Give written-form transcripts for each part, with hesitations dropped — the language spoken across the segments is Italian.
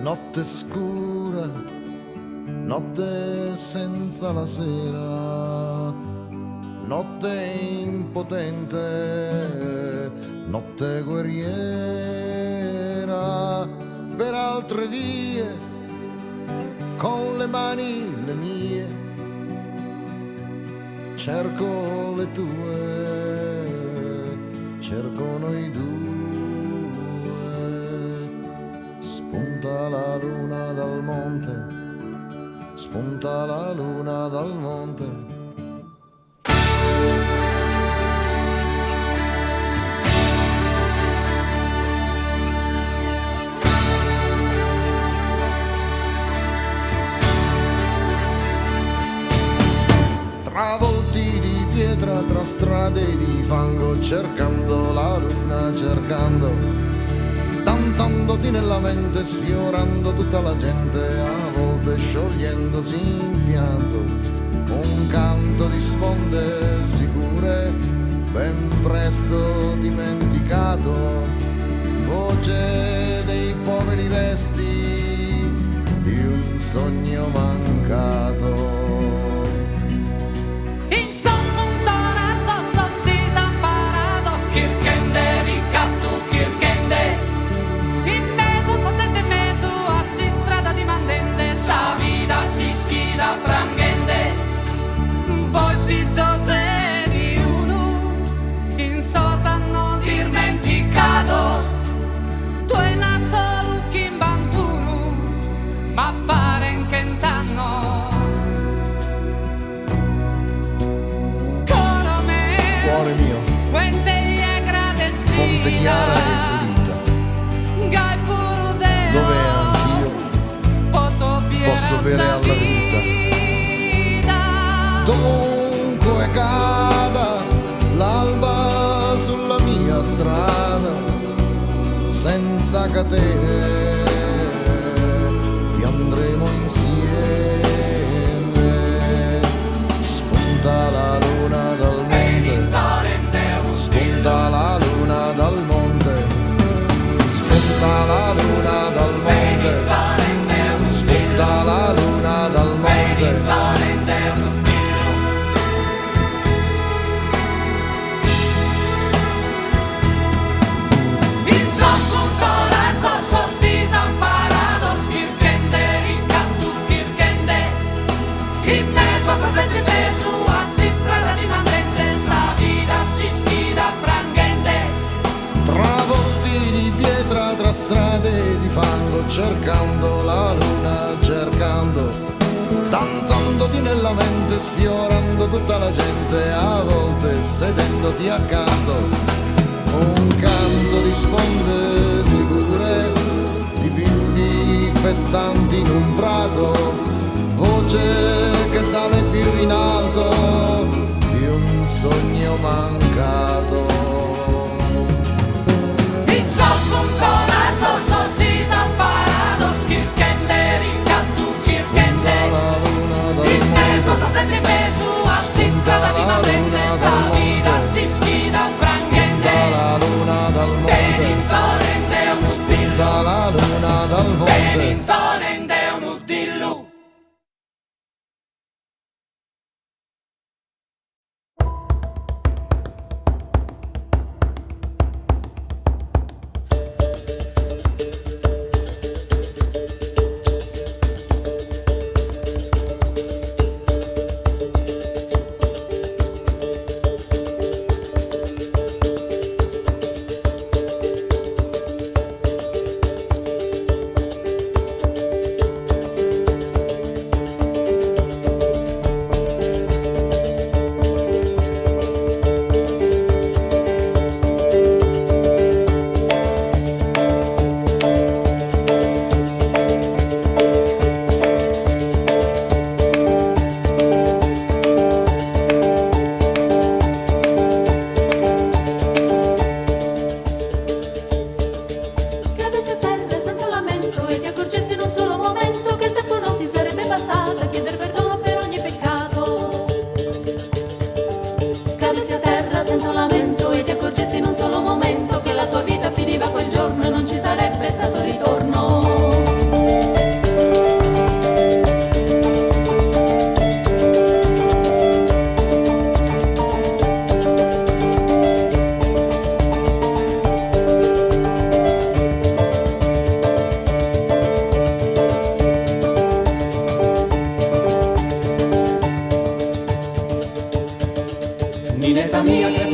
notte scura, notte senza la sera, notte impotente, notte guerriera, per altre vie, con le mani le mie, cerco le tue, cerco noi due. Spunta la luna dal monte, spunta la luna dal monte. Tra volti di pietra, tra strade di fango, cercando la luna, cercando, danzandoti nella mente, sfiorando tutta la gente, a volte sciogliendosi in pianto, un canto di sponde sicure, ben presto dimenticato, voce dei poveri resti di un sogno mancato. Fonte chiara e pulita, dove anch'io posso bere alla vita. Dovunque cada l'alba sulla mia strada, senza catene vi andremo insieme. Spunta la luna dal monte, spunta la luna dal monte, spunta la luna dal monte, spunta la luna dal monte. Strade di fango, cercando la luna, cercando, danzandoti nella mente, sfiorando tutta la gente, a volte sedendoti accanto, un canto di sponde sicure, di bimbi festanti in un prato, voce che sale più in alto di un sogno mancato.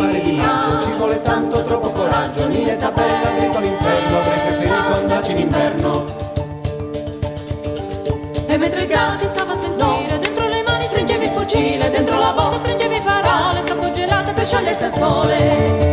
scappare di maggio, ci vuole tanto troppo coraggio. Niletta bella, grito all'inferno, avrei preferito andarci in inverno. E mentre il grano ti stava a sentire, dentro le mani stringevi il fucile, dentro la bocca stringevi parole troppo gelate per sciogliersi al sole.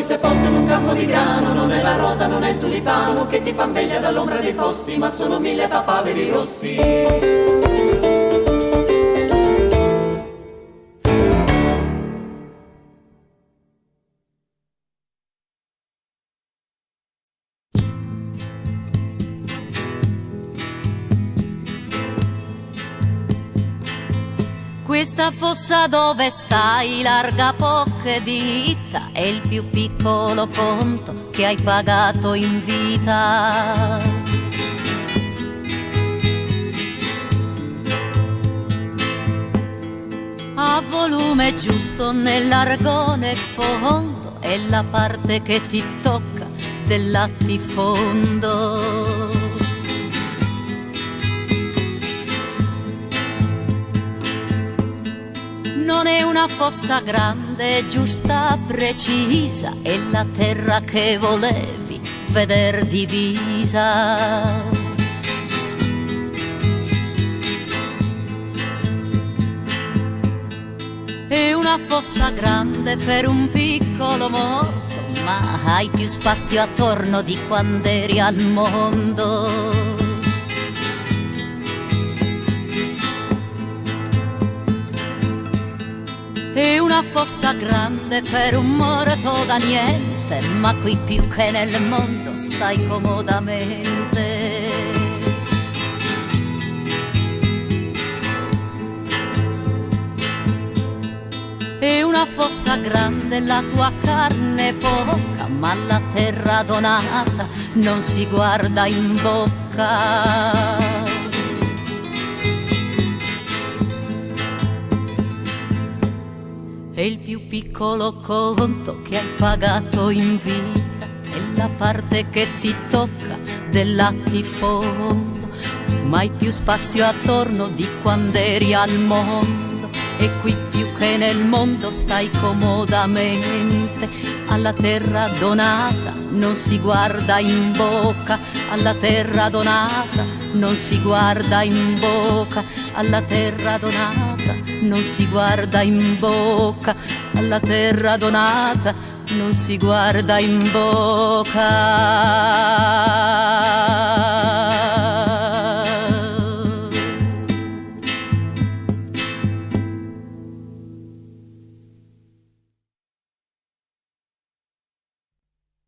Sepolto in un campo di grano, non è la rosa, non è il tulipano che ti fan veglia dall'ombra dei fossi, ma sono 1000 papaveri rossi. Questa fossa dove stai larga poche dita, è il più piccolo conto che hai pagato in vita. A volume giusto nell'argone fondo è la parte che ti tocca del latifondo. Non è una fossa grande, giusta, precisa, è la terra che volevi veder divisa. È una fossa grande per un piccolo morto, ma hai più spazio attorno di quando eri al mondo. È una fossa grande per un morto da niente, ma qui più che nel mondo stai comodamente. È una fossa grande, la tua carne è poca, ma la terra donata non si guarda in bocca. È il più piccolo conto che hai pagato in vita, è la parte che ti tocca del latifondo, ma hai più spazio attorno di quando eri al mondo. e qui più che nel mondo stai comodamente. Alla terra donata non si guarda in bocca, alla terra donata non si guarda in bocca, alla terra donata non si guarda in bocca, alla terra donata non si guarda in bocca.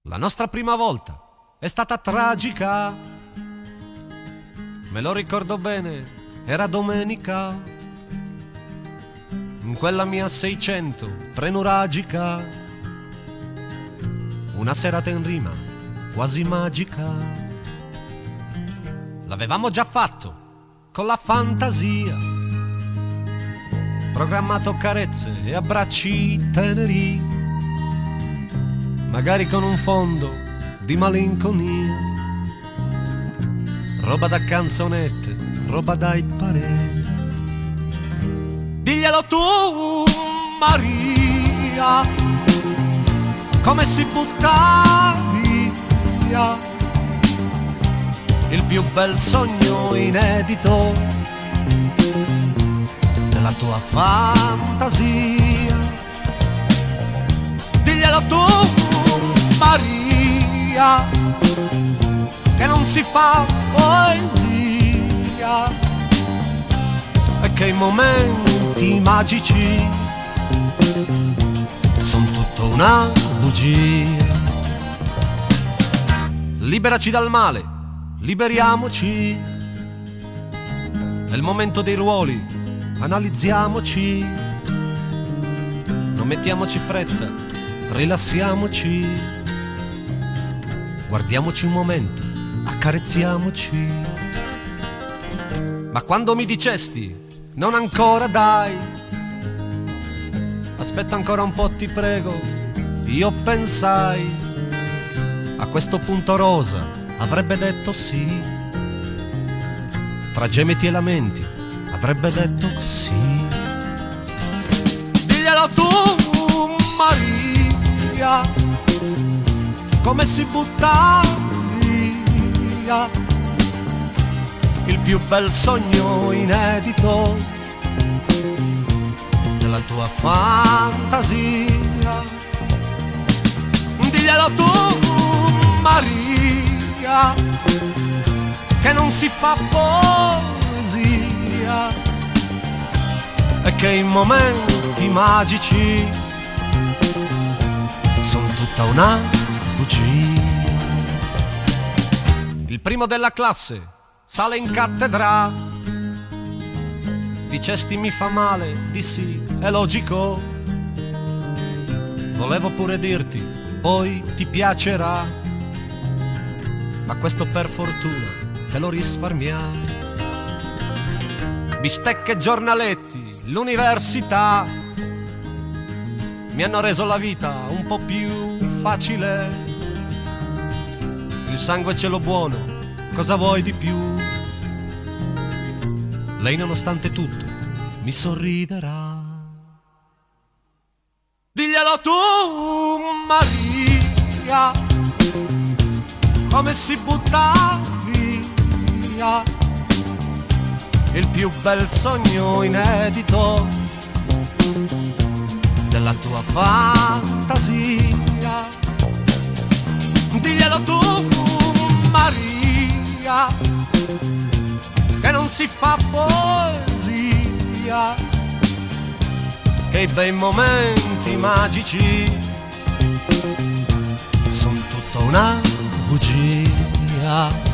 La nostra prima volta è stata tragica, me lo ricordo bene, era domenica, in quella mia 600 trenuragica, una serata in rima quasi magica. L'avevamo già fatto con la fantasia, programmato carezze e abbracci teneri, magari con un fondo di malinconia, roba da canzonette, roba da hit parade. Diglielo tu, Maria, come si butta via il più bel sogno inedito della tua fantasia. Diglielo tu, Maria, che non si fa poesia e che i momenti magici sono tutto una bugia. Liberaci dal male, liberiamoci, è il momento dei ruoli, analizziamoci, non mettiamoci fretta, rilassiamoci, guardiamoci un momento, accarezziamoci. Ma quando mi dicesti non ancora dai, aspetta ancora un po' ti prego, io pensai a questo punto Rosa avrebbe detto sì, tra gemiti e lamenti avrebbe detto sì. Diglielo tu, Maria, come si butta via il più bel sogno inedito della tua fantasia. Diglielo tu, Maria, che non si fa poesia e che i momenti magici sono tutta una bugia. Il primo della classe sale in cattedra, dicesti mi fa male, dissi è logico, volevo pure dirti poi ti piacerà, ma questo per fortuna te lo risparmiamo. Bistecche e giornaletti, l'università mi hanno reso la vita un po' più facile. Il sangue è cielo buono, cosa vuoi di più? Lei nonostante tutto mi sorriderà. Diglielo tu, Maria, come si butta via il più bel sogno inedito della tua fantasia. Diglielo tu, Maria, che non si fa poesia, che i bei momenti magici sono tutta una bugia.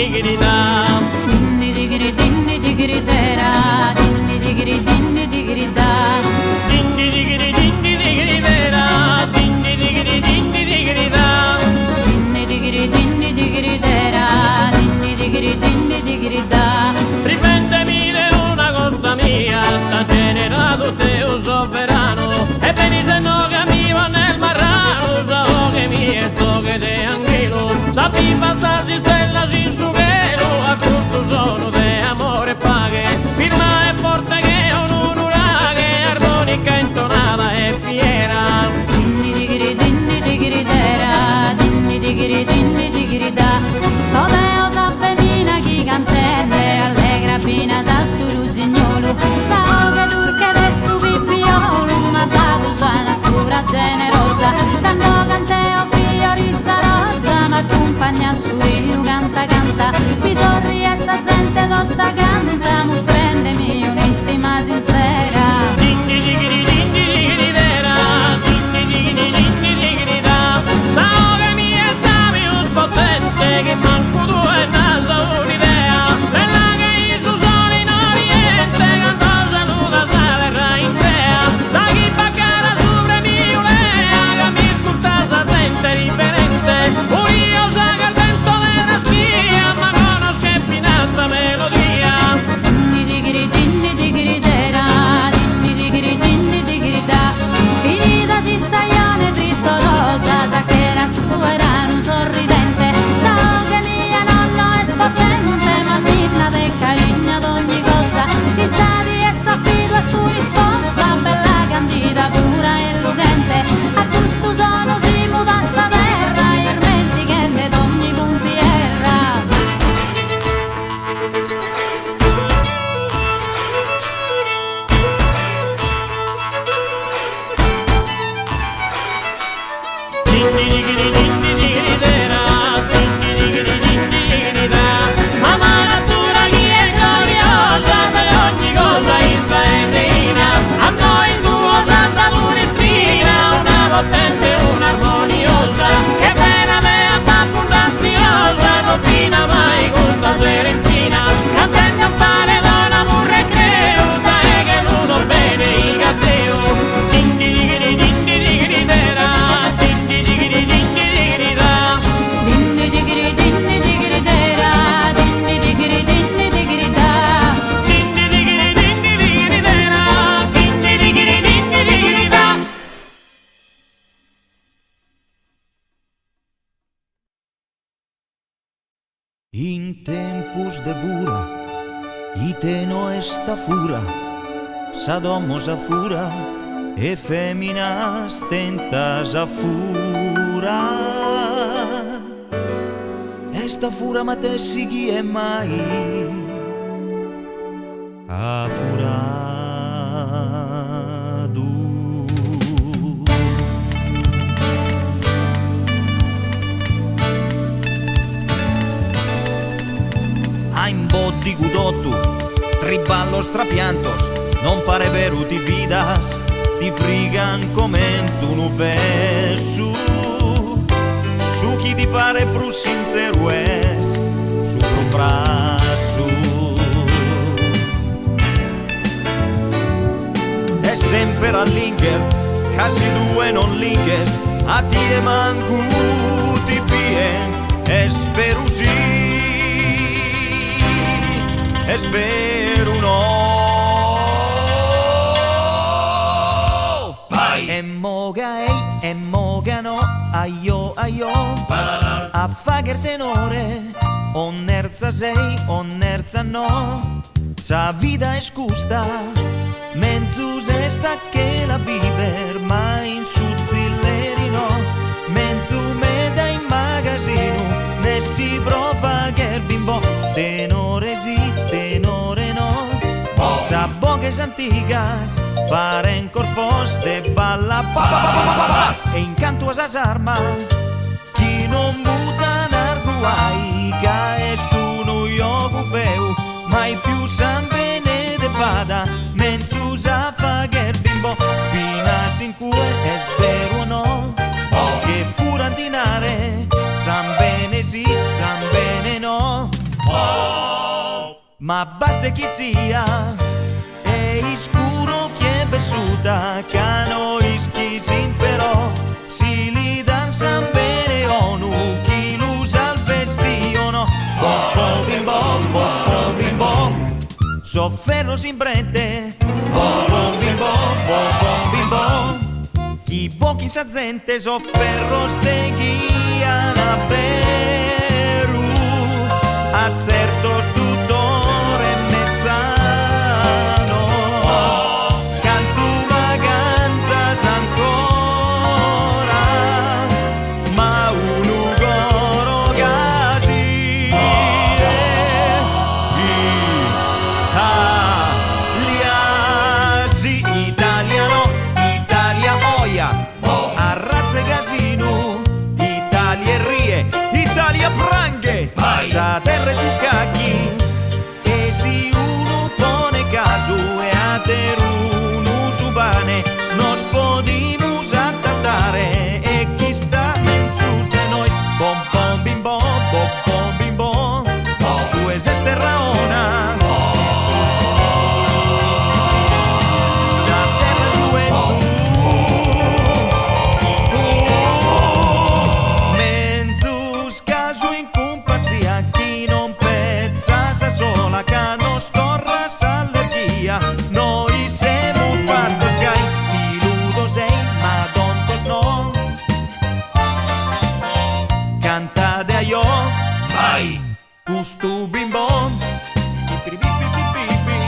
digiri da. Dinni digiri dera, dinni digiri da. Dinni digiri dera, dinni digiri da. Dinni digiri dera, dinni digiri da. Ripentemi di una cosa mia, t'ha generato te un sovrano, e vedi se no che mi va nel marrano, so che mi è sto che te anch'io, sappi passarsi stella sin su vero, a questo sono de amore paghe, firma è forte che un uraghe, armonica intonata e fiera. Dinni digiri dera, dinni digiri da. Sto deo sa femina chi cantelle, allegra fina sa su rusignolo, sta che turca adesso pippiolo, ma da sana pura generosa, tanto canteo fiorissa rosa, ma accompagna su io canta, mi sorri e sta gente tutta canta, mo prendemi un'istima sincera. Dinni digiri dera, dinni digiri da, so che mi è sapi un potente, che manco tu è naso un'idea, bella che io sono in oriente, cantosa nuda sa verrà in terra, da chi baccara sopra mi ulea, che mi sculta sa gente differente, io sa che il vento della schia, ma conosco che fina sta melodia. Dinni digiri dera, dinni digiri da. Finita si staglione frittolosa, sa che la sua era un sorridente, sa che mia nonna è spavente, ma nilla del carigna d'ogni cosa, ti sa di essa fido e stu risposta, bella candida pura e ludente, a gusto sono si muta sta terra, e ermetti che le d'ogni punti erra. Dinni digiri dera, dinni digiri da. Mamma natura chi è gloriosa, di ogni cosa essa è reina. A noi il tuo santa lunestrina, una potente, un'armoniosa, che bella mea abbondaziosa, non fina mai gusta serentina. Cantando un pare donna murre creuta, e che l'uno bene i catteo. Dinni digiri dera, dinni digiri da. Dinni digiri dera, dinni digiri da. Dinni digiri dera, dinni digiri da. In tempus de vura, ite no esta fura, sadomos a fura, e feminas tentas a fura. Esta fura ma te sighi e mai a furadu. Ein body gudottu, triballos trapiantos, non pare vero ti vidas, ti frigan comentu nu fesu. Su chi ti pare più sincero es, su pro frasu. E sempre all'inker, casi due non linkes, a ti e mancu ti pien, e spero sì. Espero no. Vai. E moga no, aio, a fager tenore, onerza sei, onerza no, sa vida es custa, menzus esta che la viver, ma in suzzilleri no, menzu meda in magasino, ne si prova che il bimbo, tenore sì, tenore no, sa bogues antigas, paren corpos de balla, e incanto a arma, chi non muta narguai, ca estu no iogu feu, mai più san bene de vada, menzus a fager bimbo, fina sin cue es vero no, che furantinare, san bene sì, san bene no. ma basta chi sia, e scuro che è bessuta, che noi schisin però, si li danzan bene onu, chi l'usa al festiono, bo bim bom, sofferro si imprende, bo bim bom, chi bocchi sa gente, sofferro steghian a Peru, a certo tutore mezzano, cantu vaganzas ancora, ma un ugoro gasi, Italiasi, italiano, Italia oia, a razze casino, Italia rie, Italia pranghe, sa terra su cacchi, e si uno pone caso e a teruno su bane, nos podimos attaccare e chi sta menzus de noi, bom bim bom bim bom, tu esiste raona, sa terra su e tu, menzus caso in compazia, chi non pezza sa sola, che non storra s'allergia, noi siamo fatto sgai, iludo sei, ma tontos no, cantate a io, Vai, gusto bim bom, pipi pipi pipi pipi.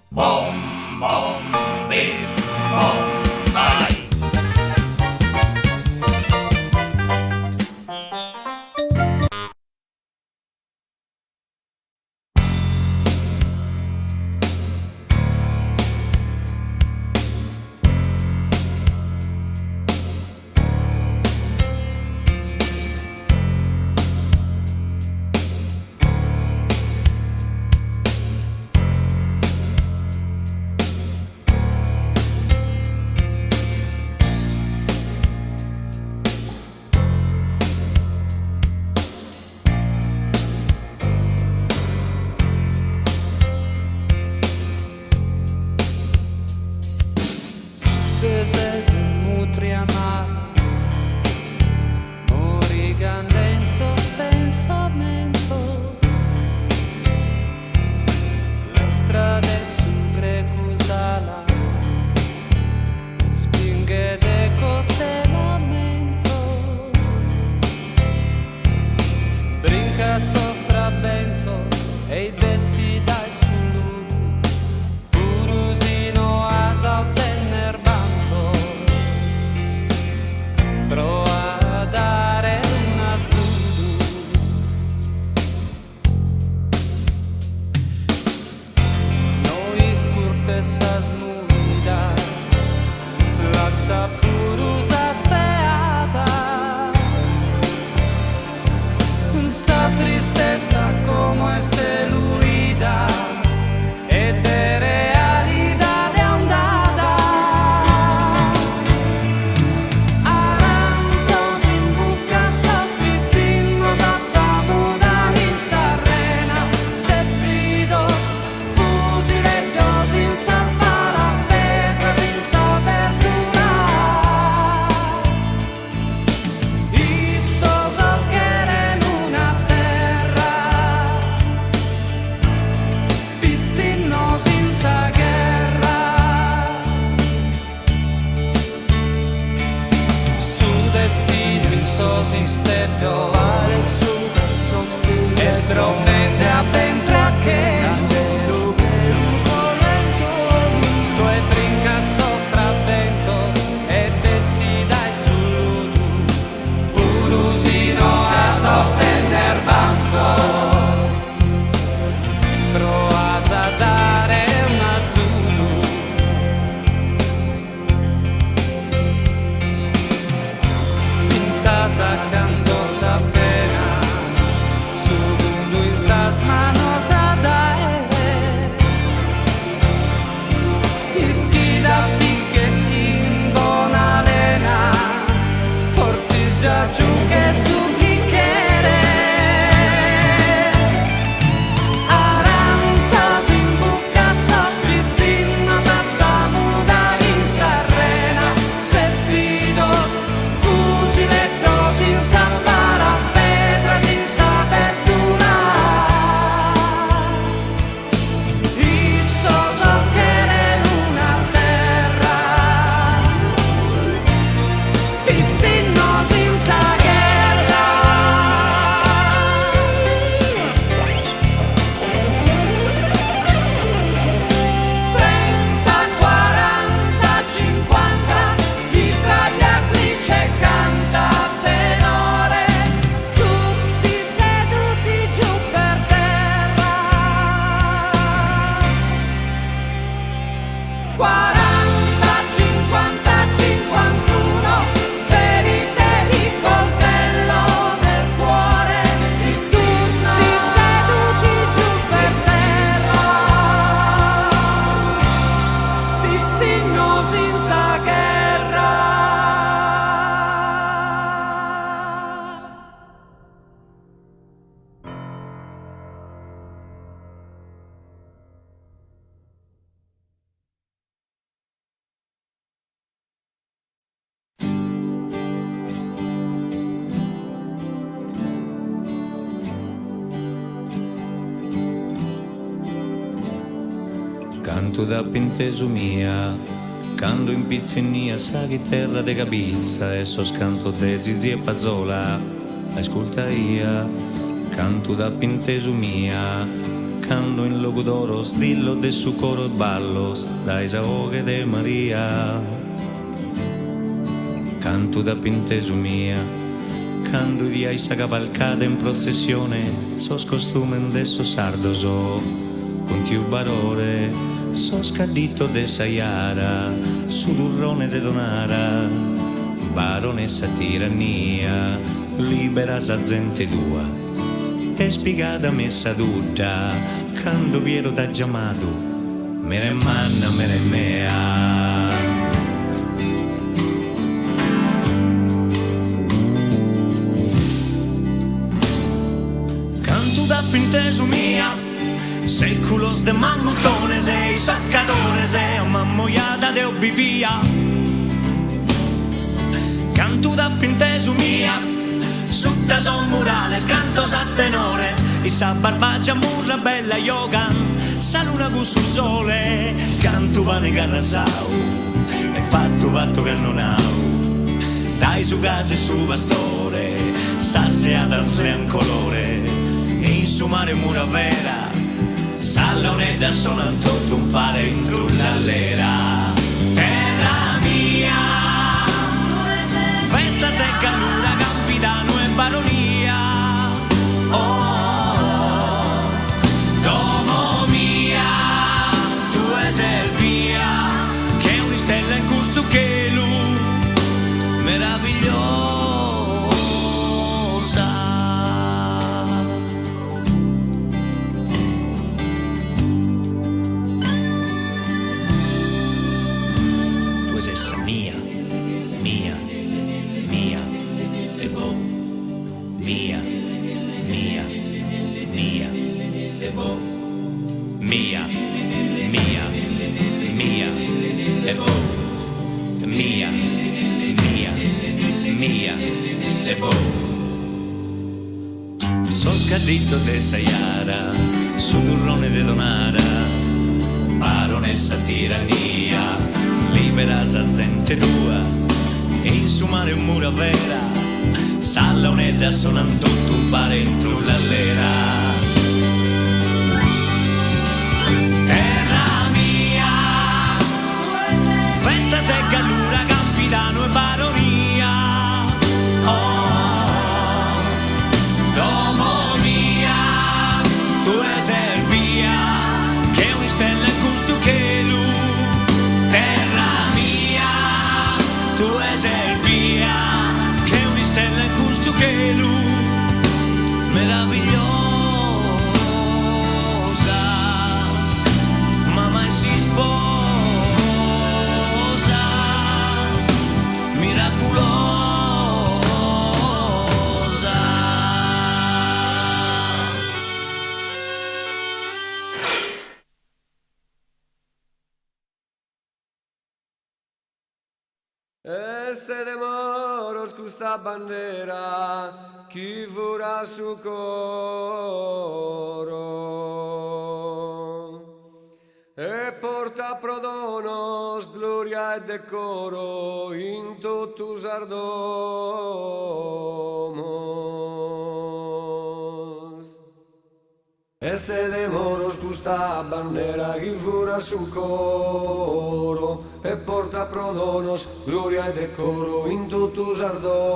bom, bom, bim, bom, vai. Se nutria mare, morigan densos pensamentos, la strada su Grecusala, spinge de lamentos, brinca sostrabentos, e i bessi dai sul purusino asa ottenner pro a dare una zudu, noi scurtesas mudas, la sapurusa speada, sa tristeza como este luida, ete realidad de andada. Aranzos in buca, sospizzinos a samuda in sarrena, sezzidos, fusileggios in safara, pedras in sa verdura. Issos alqueren una terra, pizzinnos in sa guerra. Su destino in sosisterio fare su estromende a pentra che tu e brinca sostrabentos e bessi dai suludu purusino a sottener bancos proas a dare una zudu. Finza sacando sa pena, su in Canto da pintesu mia, quando in pizzinia sa chitarra de capizza e so scanto de zizi e pazzola, ascolta ia. Canto da pintesu mia, quando in logo d'oro sdillo de su coro e ballos da Isaoche de Maria. Canto da pintesu mia, quando di aisa cavalcata in processione, so scostumen de so sardoso, con tiu barore, so scadito de Saiara, su durrone de Donara, baronessa tirannia, libera sa gente tua, e spiegata messa tutta, quando Piero t'ha chiamato, me ne manna, me ne mea. Canto da pintesu mia, séculos de mamutones e saccadores e mammoiata de obbivia. Canto da pintesu mia, sutta son murales, cantos a tenores, e sa barbaggia murra bella yoga, sa luna con sul sole, canto pane carrasau, e fatto che non hau, dai su casa e su pastore, sa se ad un colore, e in su mare mura vera, Sallonetta sono tutto un pare in trullallera. Terra mia, festa de Gallura, Campidano e Baronia. Oh, domo mia, tu sei via, che è una stella in gusto che lui, meravigliosa. Scadito de Saiara, su durrone de Donara, baronessa tirannia, libera sa gente tua, e in su mare un mura vera, Sallonetta sonan tutto un pare in trullallera. Terra mia, festas de Gallura, Campidano e Baronia. Oh, tu sei via, che è una stella in gusto che lui. Terra mia, tu sei via, che è una stella in gusto che lui. Meravigliosa, ma mai si sposa, miracolosa. Este de moros custa bandera, chi vorrà su coro, e porta prodonos, gloria e decoro in totus ardomos. Este de moros custa bandera, chi vorrà su coro, e porta prodonos, gloria e decoro in totus ardomos.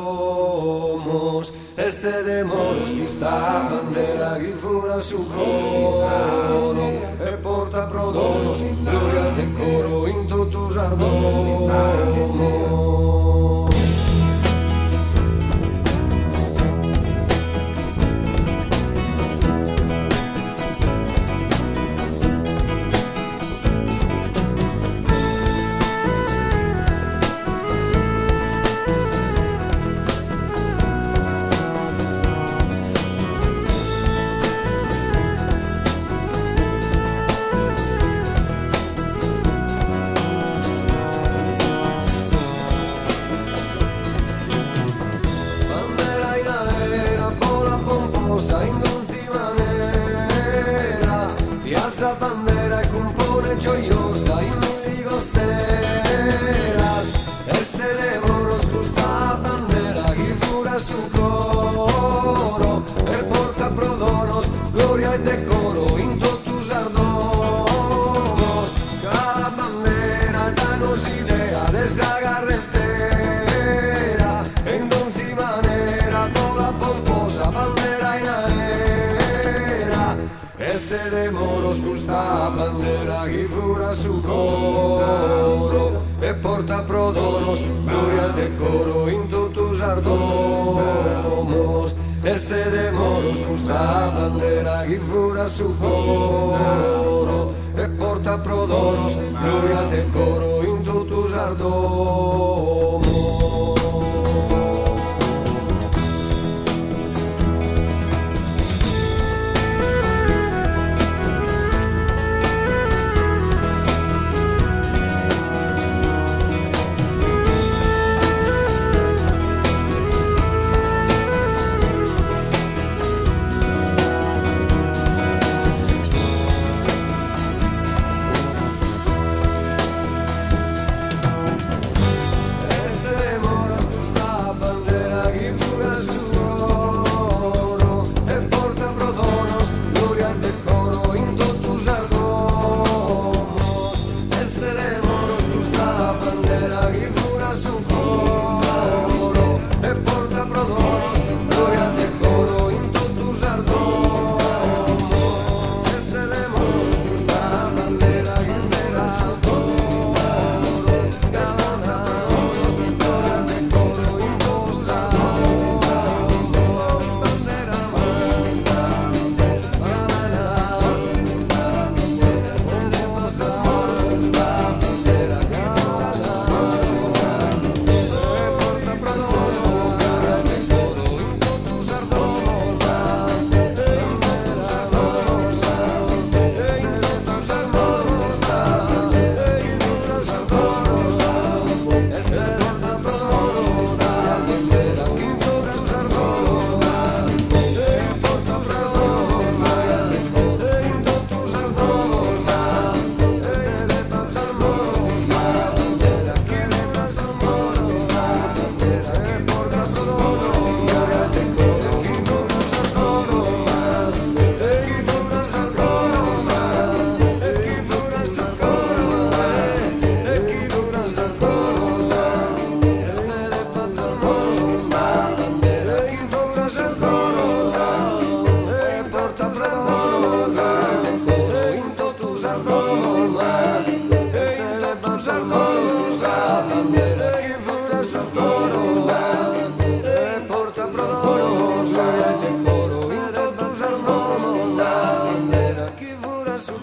Este de moros custa bandera, chi vorrà su coro, e porta prodonos, gloria e decoro in totus ardomos. Bandera e compone gioiosa gloria e decoro in totus ardomos. Cada bandera danos idea de esa carretera, en donde manera toda pomposa bandera en aera. Este de moros custa bandera que fura su coro e porta prodonos gloria e decoro in totus ardomos. Este de moros custa bandera que fura su coro e porta prodonos gloria e decoro in totus ardomos.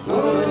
Coro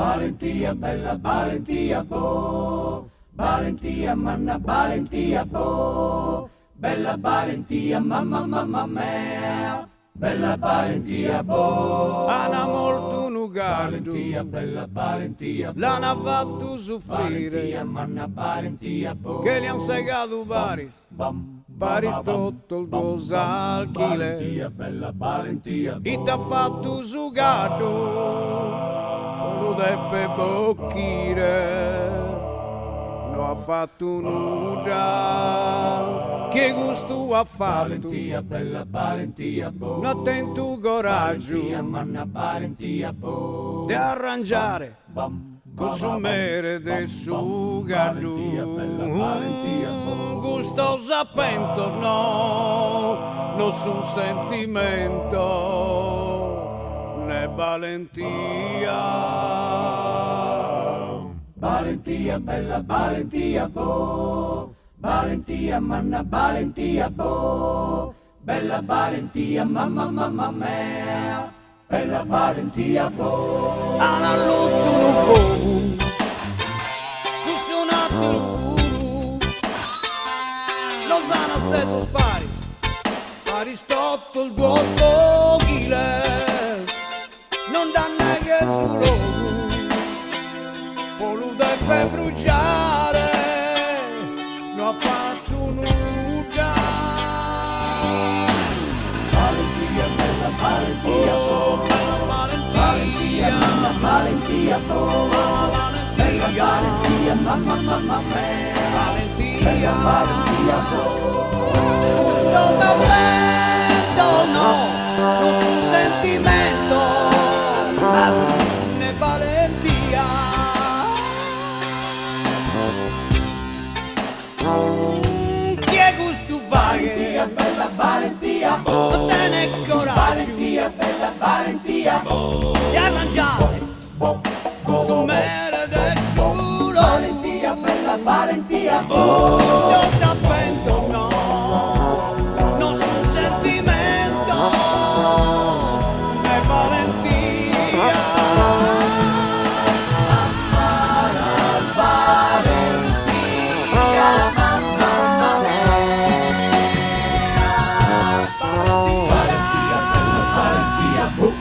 Valentia, bella Valentia, boh. Valentia, manna Valentia, boh. Bella Valentia, mamma, mamma mia. Bella Valentia, boh. Ana molto nugardo, Valentia, bella Valentia, boh. l'hanno fatto soffrire, Valentia, manna Valentia, boh. che gli han segato Baris, Baris tutto il dos al chile, Valentia, bella Valentia, e t'ha fatto sugato, lo deppe bocchire, non ha fatto nulla, che gusto ha fatto, Valentia, bella Valentia, boh. un attento coraggio, Valentia, manna Valentia, boh. di arrangiare, consumere del sugato, gusto sapento, no, nessun sentimento, né valentia. Valentia, bella Valentia, boh. Valentia, manna Valentia, boh. Bella Valentia, mamma, mamma mia. Bella Valentia, boh. Ana lutto un poco, cussionato l'uru, Lozano zezzo sparis, Aristotto il tuo fuochile, non danne che su logo, voluto per bruciare, non ha fatto nulla. Valentia, bella Valentia, boh. Valentia, Manna Valentia, boh. Bella Valentia, mamma, mamma mia. Bella Valentia, boh. gusto sapento, no, nessun sentimento, né valentia. Che gusto Valentia, fai? bella Valentia, boh. Non te ne coraggio Valentia, bella Valentia, boh. di arrangiare, consumere del culo. Valentia, bella Valentia, boh. Non t'appendo, no, nessun sentimento, né valentia. Valentia, boh.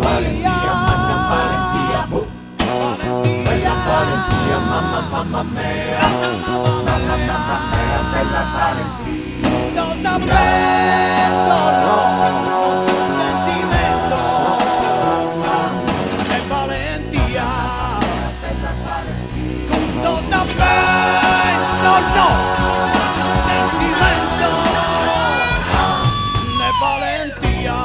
Valentia, manna Valentia, boh. Bella Valentia, mamma, mamma mia. Mamma, mamma mia, bella Valentia. Non sapendo, no, nessun sentimento, né valentia. Gusto sapendo, no, nessun sentimento, né valentia.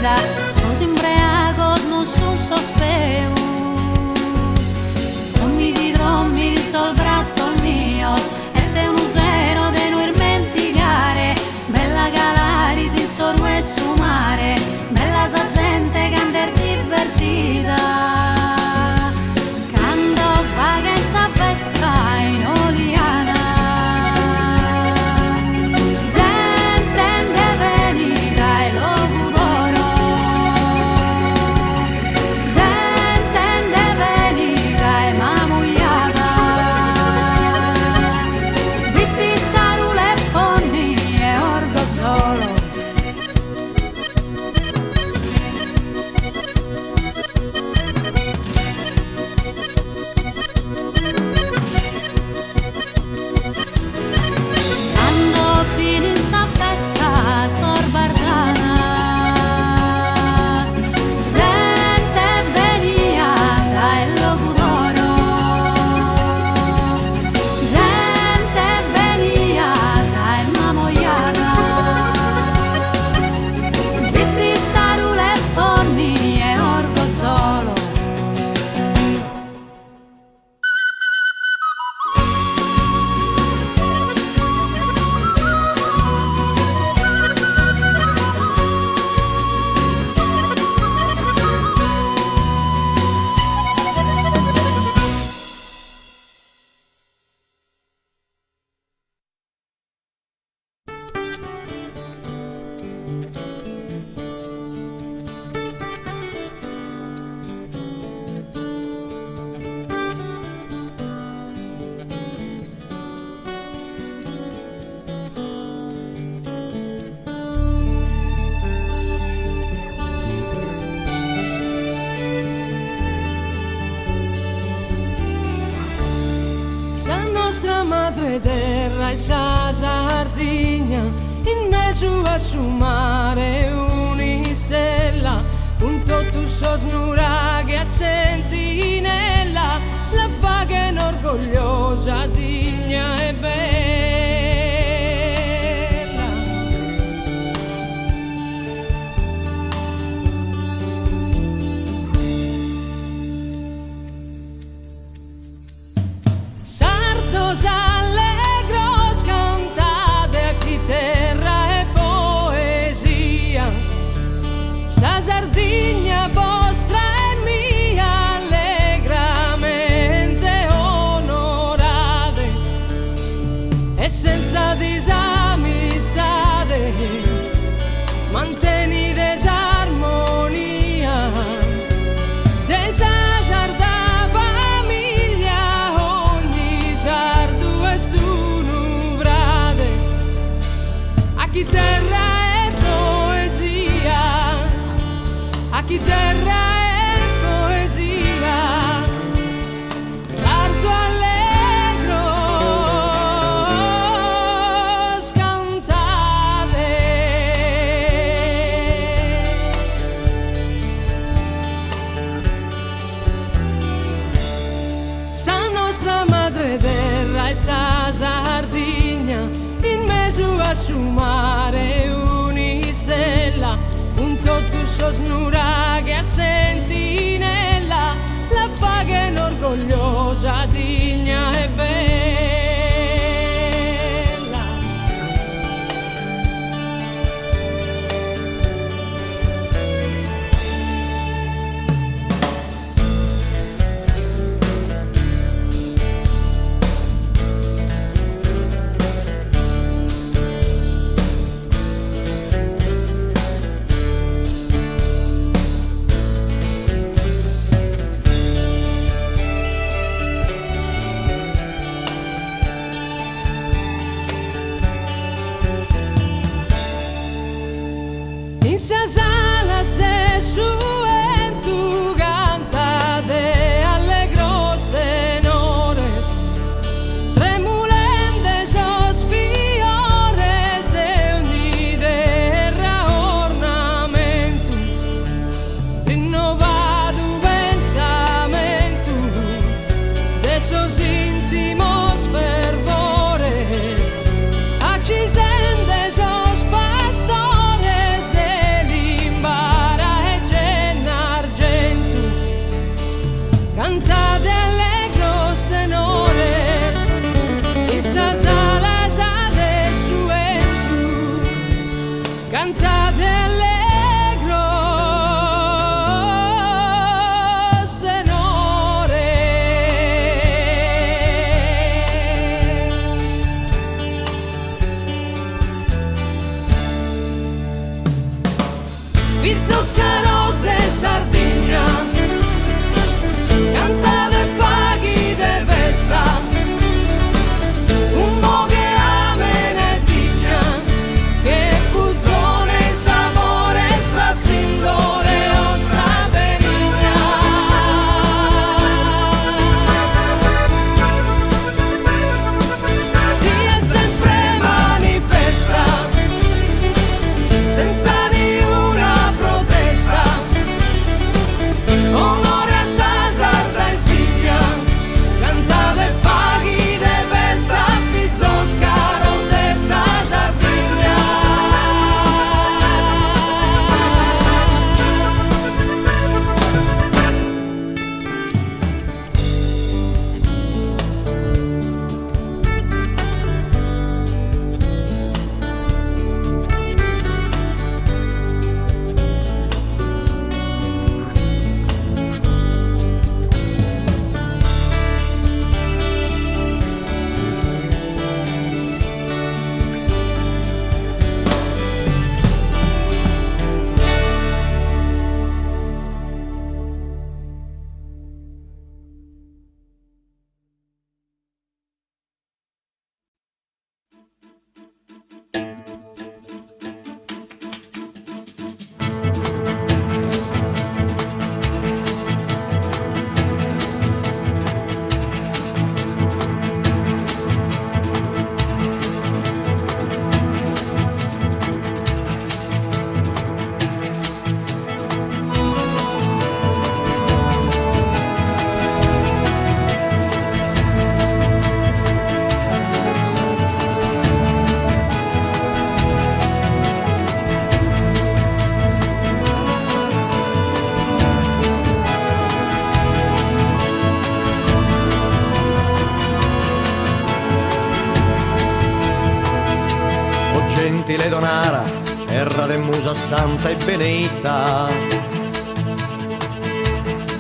vida, sos imbriagos, non son sospeus. Dromi di sol braccio mios, este un zero de no irmentigare, bella galaris in sorue e su mare, bella sa gente che ander divertida. Quando vaga esa festa in Oliana, gente de venida e logudoro, gente de venida e mamugliata, vitti sarule e ponni e orgo solo. Quando fini sa festa sorbardanas, gente venia da el logudoro, gente venia da el mamoiata, vitti sarule e ponni e orgo solo. Sa nostra madre terra e sa Sardegna, in mezzo a su mare un'istella, punto tu so snuraghe a sentinella, la vaga e orgogliosa, digna e bella. Sardos allegros cantate a chi terra e poesia, sa Sardegna vostra e mia allegramente onorate e senza disamistade manteni desarmonia desa sarda famiglia, ogni sardo è stu brade a chi terra è poesia, a chi terra è poesia, sardo allegro scantate. Sa nostra madre terra e sa Sardegna, in mezzo a su mare un'istella, punto tu so snuraghe a sentinella, la vaga e orgogliosa, digna e bella. gentile donara, terra de musa santa e benita.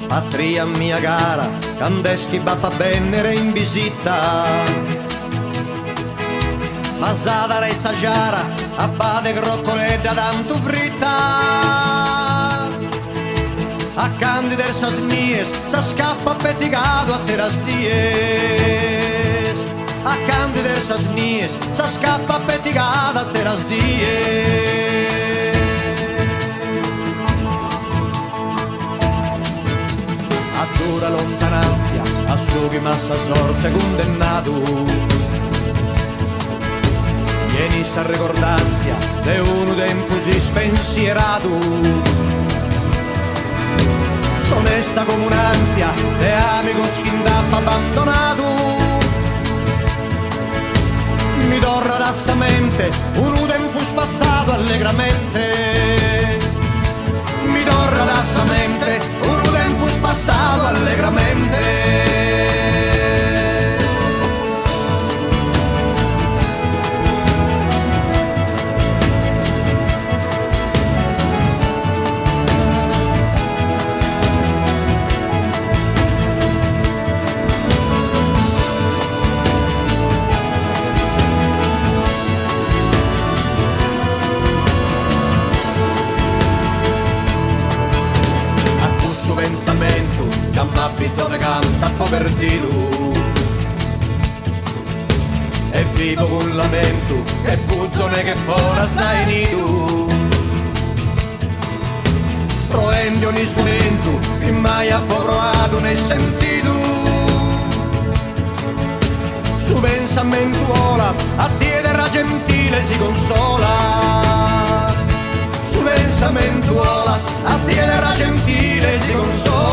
Patria mia gara, candeschi bappa bennere in visita. Masada re saggiara, abbade groccoledda tanto fritta. A candide sas mies, sa scappa pettigato a teras dies. A candide sas mies, sa scappa pettigato a teras dies. A dura lontananza, asciughi massa sorte condennato. Vieni sa ricordanza de uno tempo si spensierato. Onesta come un'ansia de amico schindappa abbandonato. Mi torna da sta mente un tempo spassato allegramente. Mi torna da sta mente un tempo spassato allegramente. Chiamabizzo de canta po' perdido e vivo con lamento che puzzone che fora stai nido. Proendi ogni sgomento che mai ha provato né sentito. Su pensamento vola a terra gentile si consola. Su pensamento vola a terra gentile si consola.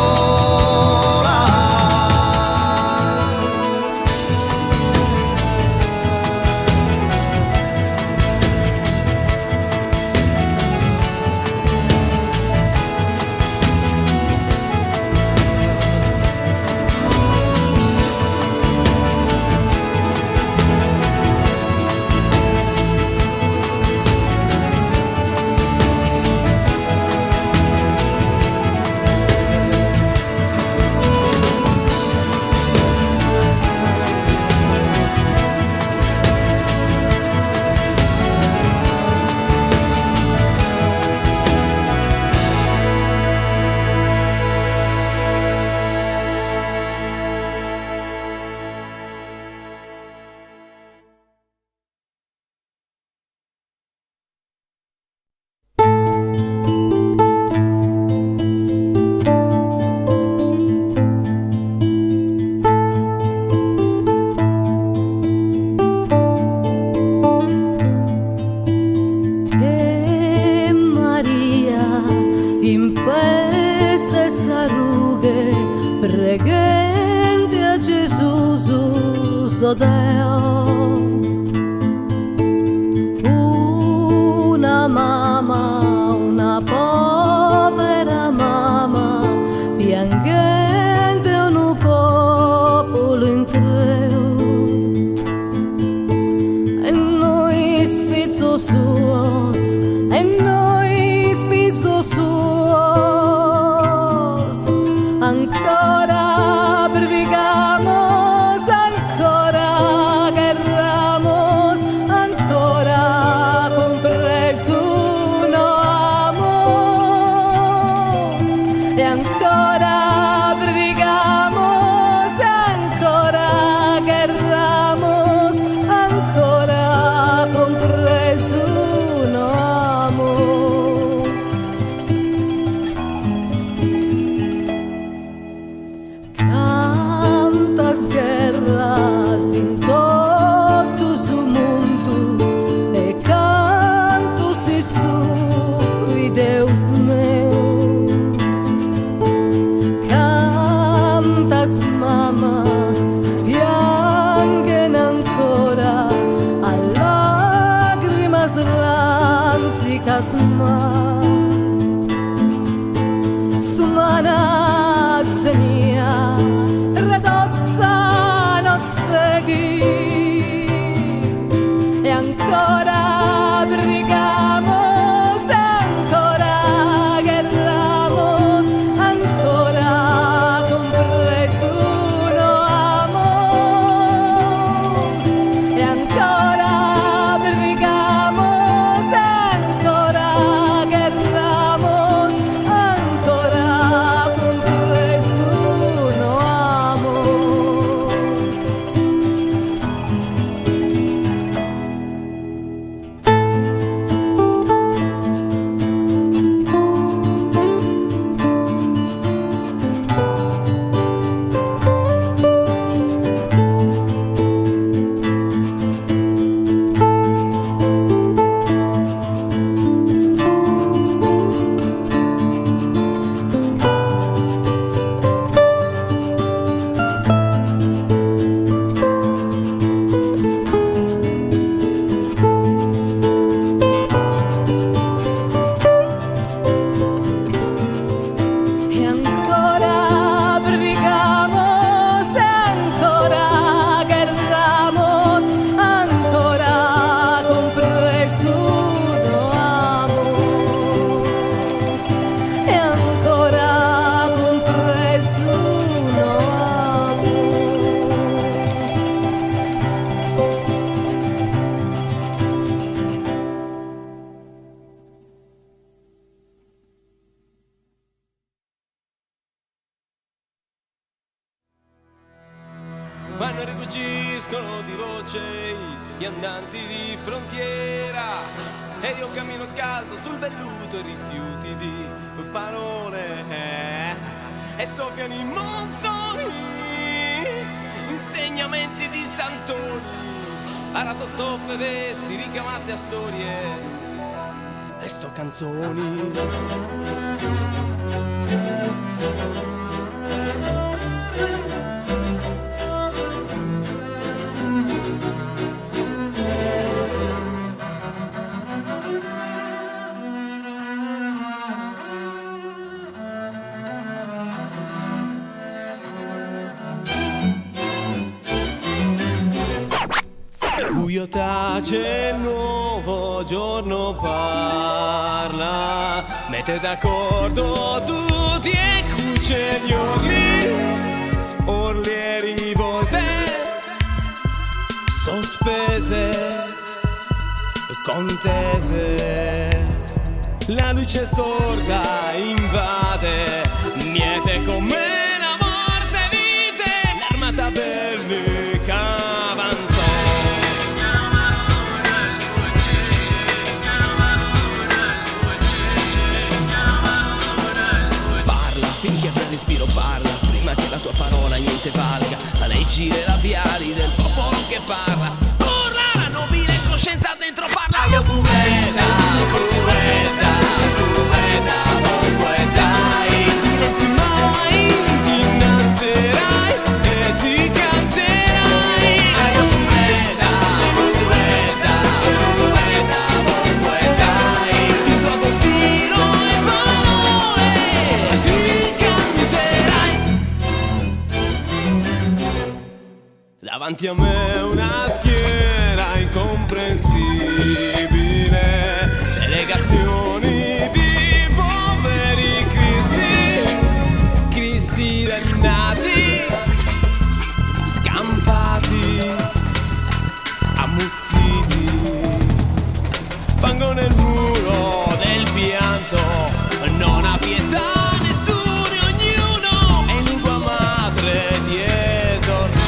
Una mamma, una povera mamma, piangente un popolo intero. E noi spizzo suos, e noi spizzo suos, ancora pregamos, ancora guerramos, ancora compreso no amos, e ancora pregamos, ancora guerramos, ancora compreso no amos. vanno e ricuciscono di voce gli andanti di frontiera. Ed io cammino scalzo sul velluto e rifiuti di parole e soffiano i monsoni, insegnamenti di santoni, barato stoffe, vesti, ricamate a storie e sto canzoni. Buio tace, il nuovo giorno parla, mette d'accordo tutti e cuce gli orli e rivolte sospese, contese. La luce sorda invade, miete come la morte vite, l'armata bellica avanzò. Finché avrà respiro parla, prima che la tua parola niente valga. La leggi labiali del popolo che parla. Urla la nobile coscienza dentro parla. Io poeta, poeta, poeta, poeta. I silenzi mai ti innalzerai e ti canterai. Io poeta, poeta, poeta, poeta. Tutto col filo e parole ti davanti a me una schiera incomprensibile, delegazioni di poveri cristi dannati, scampati, ammuttiti, fango nel muro del pianto, non ha pietà nessuno, ognuno è in lingua madre ti esortò.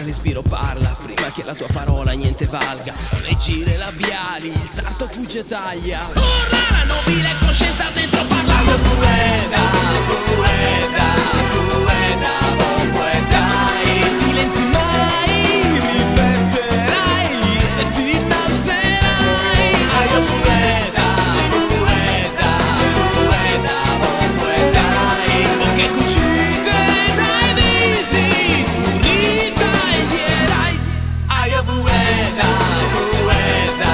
Respiro parla, prima che la tua parola niente valga. Leggi le labiali, il sarto cuce taglia. Urla la nobile coscienza dentro parla. Poeta, poeta, poeta, poeta. I silenzi mai ripeterai e ti innalzerai. Io poeta, poeta, poeta, poeta. Bocche cucite dai visi, tu ritaglierai. Io poeta, poeta,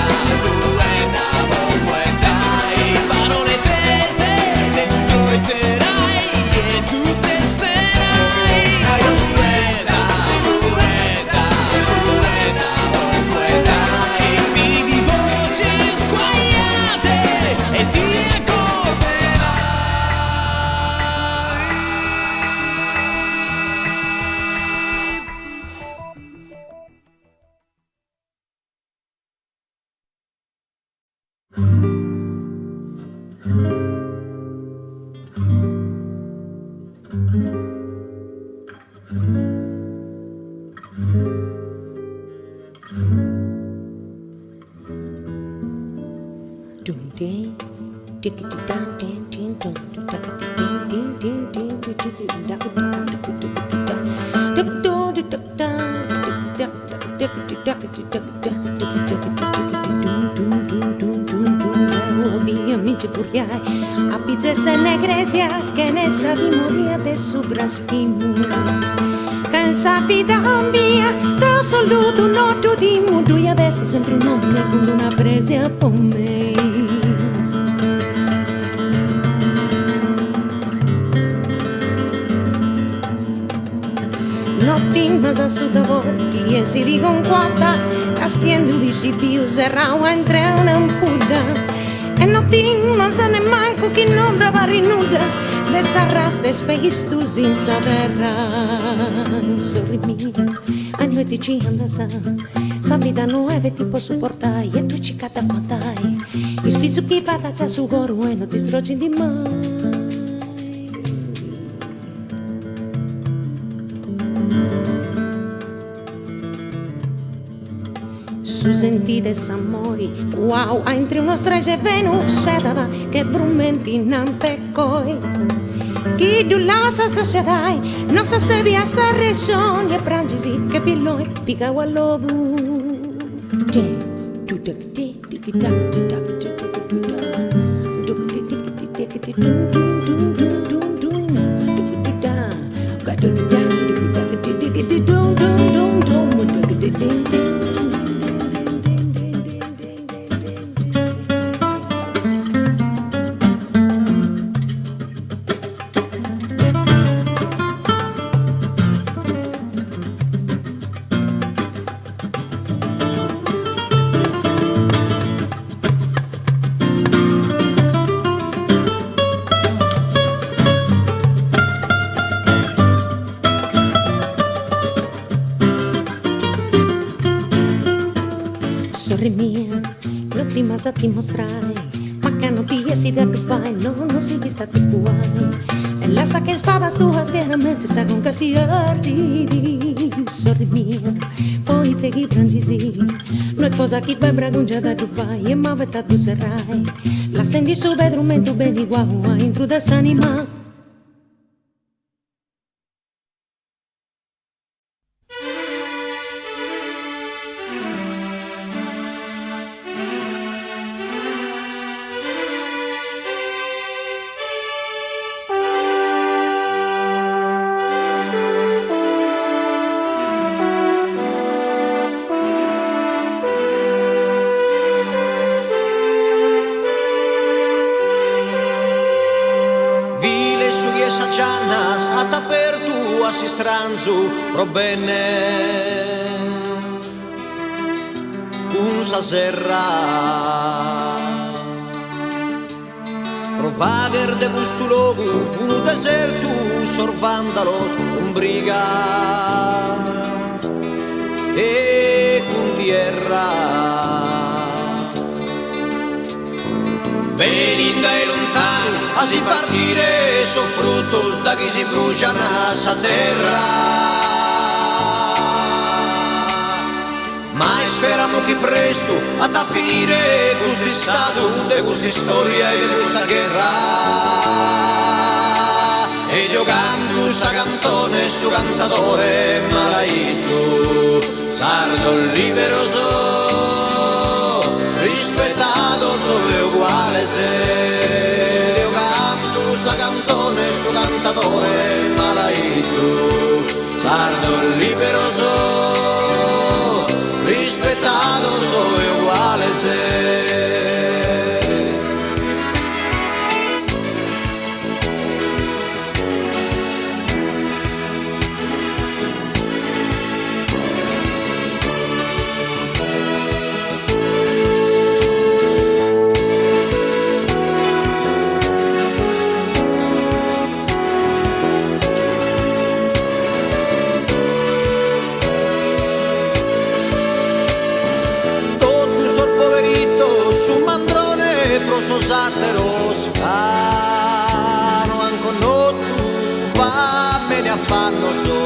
poeta, poeta. Parole tese dentro i terai e tu tesserai. Io poeta, poeta, poeta, poeta. Fili di voci squagliate e ti accorgerai. A pizza negresia che ne sa di morire per soprastimu. Cansa vita mia, da saluto noto di mundo e avessi sempre un nome con una presia per me. Notti ma sa su davoro, chi si riconquadra, castiendo vici più serrao entre una ampuda. E non ma se ne manco chi non dava rinuda de s'arrasta e speghi stusi in sa terra. Sorrimi, a noi ti ci anda sa vita nuove ti può supportare e tu ci cata quantai. E spisso chi patazza su coro e non ti strocci di mai. Su sentite s'amori, wow, entri uno strage venucetata che vrumenti non te coi. Chi tu la sa dai, non sa se via sa regione e brangisi che pilloi pica wallobu. Sorri mia, l'ultima sa dimostrare, ma che non ti si deve fare, non si ti sta più guai. E la sa che spavas tuas veramente sa con che si ardi. Sorri mia, poi te chi prangisi, non è cosa chi vai bragungia da Dubai, e ma vetta tu serrai, la senti su vedrumento bene guau, intruda s'anima. Stranzu pro bene un sa serra pro vader de gustu logu un desertu sorvandalos un briga e con tierra veninda e lontano a si partire son frutos da chi si bruciano a sa terra ma speramo che presto a ta finire gusti stato de gusti storia e de questa guerra e io canto sa canzone su cantatore malaito sardo libero so rispettato solo uguale se io canto sa canzone su cantatore malaito sardo libero so rispettato solo uguale se su mandrone prososateros cano anco no tu va bene affanno so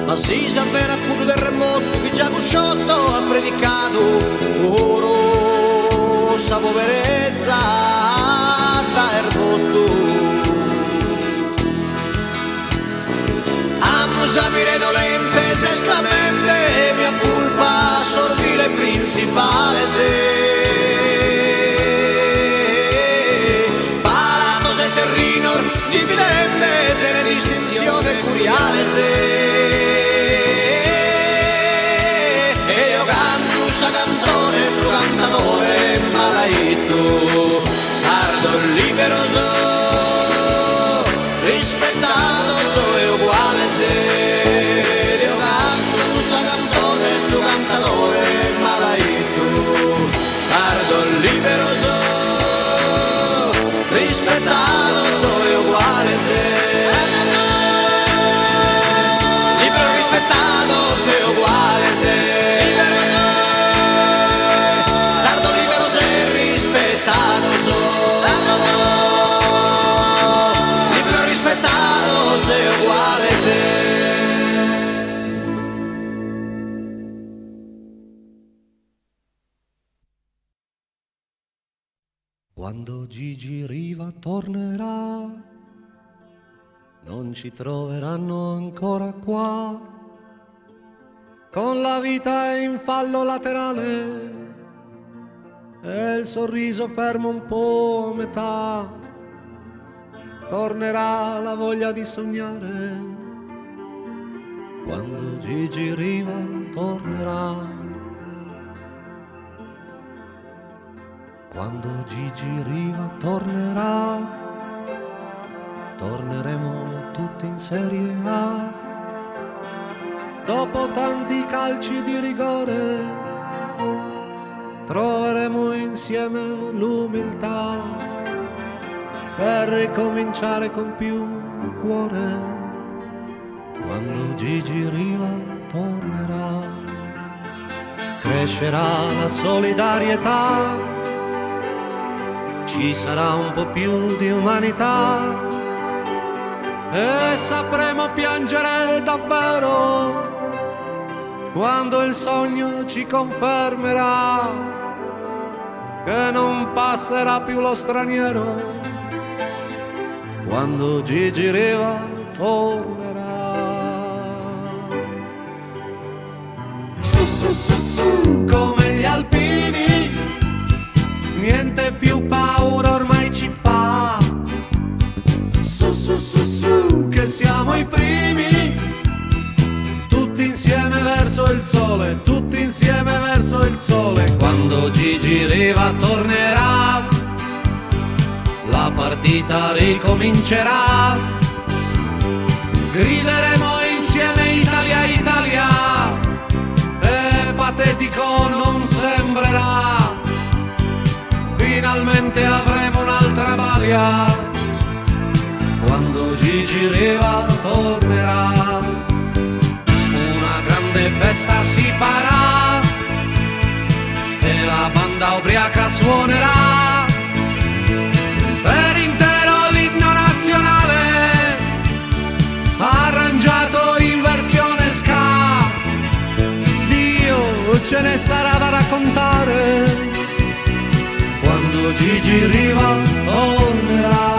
ma si sapere a culo del remoto che già cusciotto ha predicato oro sa poverezza da erbotto sapere dolente se esclamente mia culpa sorbile principale se palatos e terrino dividende se ne distinzione curiale se e io canto sa canzone su cantatore malaito sardo libero so rispettato so e uguale se libero so, rispettato soy uguale se libero rispettato soy uguale se libero Quando Gigi Riva tornerà, non ci troveranno ancora qua, con la vita in fallo laterale e il sorriso fermo un po' a metà. Tornerà la voglia di sognare, quando Gigi Riva tornerà. Quando Gigi Riva tornerà, torneremo tutti in Serie A. Dopo tanti calci di rigore, troveremo insieme l'umiltà per ricominciare con più cuore. Quando Gigi Riva tornerà, crescerà la solidarietà, ci sarà un po' più di umanità e sapremo piangere davvero quando il sogno ci confermerà che non passerà più lo straniero, quando Gigi Riva tornerà. Su su su su come gli alpini, niente più paura ormai ci fa. Su su su su che siamo i primi, tutti insieme verso il sole, tutti insieme verso il sole. Quando Gigi Riva tornerà, la partita ricomincerà, grideremo insieme Italia Italia e patetico non sembrerà, finalmente avremo un'altra balia quando Gigi Riva tornerà. Una grande festa si farà e la banda ubriaca suonerà per intero l'inno nazionale, arrangiato in versione ska. Dio, ce ne sarà da raccontare quando Gigi Riva tornerà.